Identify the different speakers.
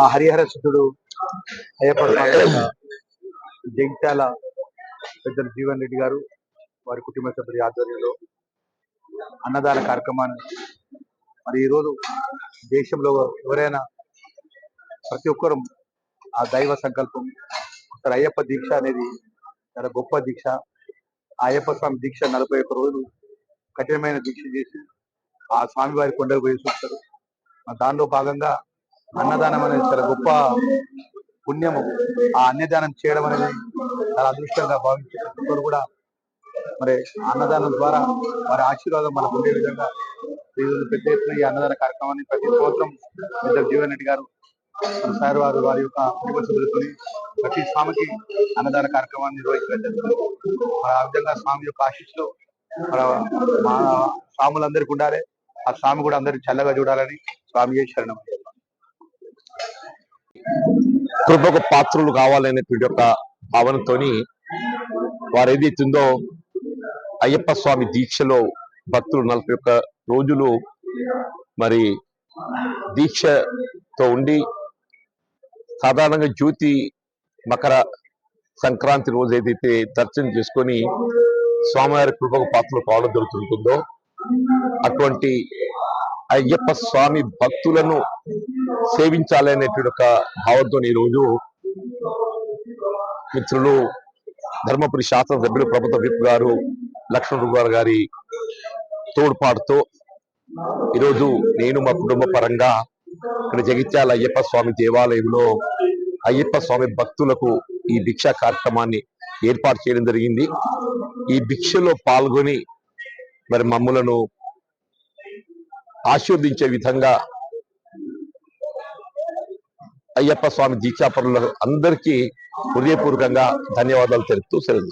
Speaker 1: ఆ హరిహర సిద్ధుడు అయ్యప్ప స్వామి యొక్క జగిత్యాల పెద్దలు జీవన్ రెడ్డి గారు వారి కుటుంబ సభ్యుల ఆధ్వర్యంలో అన్నదాన కార్యక్రమాన్ని మరి ఈరోజు దేశంలో ఎవరైనా ప్రతి ఒక్కరూ ఆ దైవ సంకల్పం అక్కడ అయ్యప్ప దీక్ష అనేది చాలా గొప్ప దీక్ష. ఆ అయ్యప్ప స్వామి దీక్ష 41 రోజులు కఠినమైన దీక్ష చేసి ఆ స్వామివారి కొండకు పోయి చూస్తారు. దానిలో భాగంగా అన్నదానం అనేది చాలా గొప్ప పుణ్యము. ఆ అన్నదానం చేయడం అనేది చాలా అదృష్టంగా భావించే ప్రతి ఒక్కరు కూడా మరి అన్నదానం ద్వారా వారి ఆశీర్వాదం మనకు ఉండే విధంగా ఈరోజు పెద్ద ఎత్తున ఈ అన్నదాన కార్యక్రమాన్ని ప్రతి సంవత్సరం పెద్ద జీవన్ రెడ్డి గారు సార్ వారి యొక్క కుటుంబ సభ్యులతో ప్రతి స్వామికి అన్నదాన కార్యక్రమాన్ని నిర్వహించడం జరుగుతుంది. మరి ఆ విధంగా స్వామి యొక్క ఆశీస్సులు మా స్వాములందరికీ ఉండాలి. ఆ స్వామి కూడా అందరికి చల్లగా చూడాలని స్వామి శరణం.
Speaker 2: కృపకు పాత్రులు కావాలనేటువంటి ఒక భావనతోని వారు ఏదైతుందో అయ్యప్ప స్వామి దీక్షలో భక్తులు 41 రోజులు మరి దీక్షతో ఉండి సాధారణంగా జ్యోతి మకర సంక్రాంతి రోజు ఏదైతే దర్శనం చేసుకొని స్వామివారి కృపకు పాత్రలు కావడం జరుగుతుంటుందో అటువంటి అయ్యప్ప స్వామి భక్తులను సేవించాలనేటువంటి ఒక భావంతో ఈరోజు మిత్రులు ధర్మపురి శాసనసభ్యులు ప్రభుత్వ విప్ గారు లక్ష్మణ్ గారి తోడ్పాటుతో ఈరోజు నేను మా కుటుంబ పరంగా ఇక్కడ జగిత్యాల అయ్యప్ప స్వామి దేవాలయంలో అయ్యప్ప స్వామి భక్తులకు ఈ భిక్షా కార్యక్రమాన్ని ఏర్పాటు చేయడం జరిగింది. ఈ భిక్షలో పాల్గొని మరి మమ్ములను ఆశీర్వదించే విధంగా అయ్యప్ప స్వామి దీక్షాపరులకు అందరికీ హృదయపూర్వకంగా ధన్యవాదాలు తెలుపుతూ సెలవు.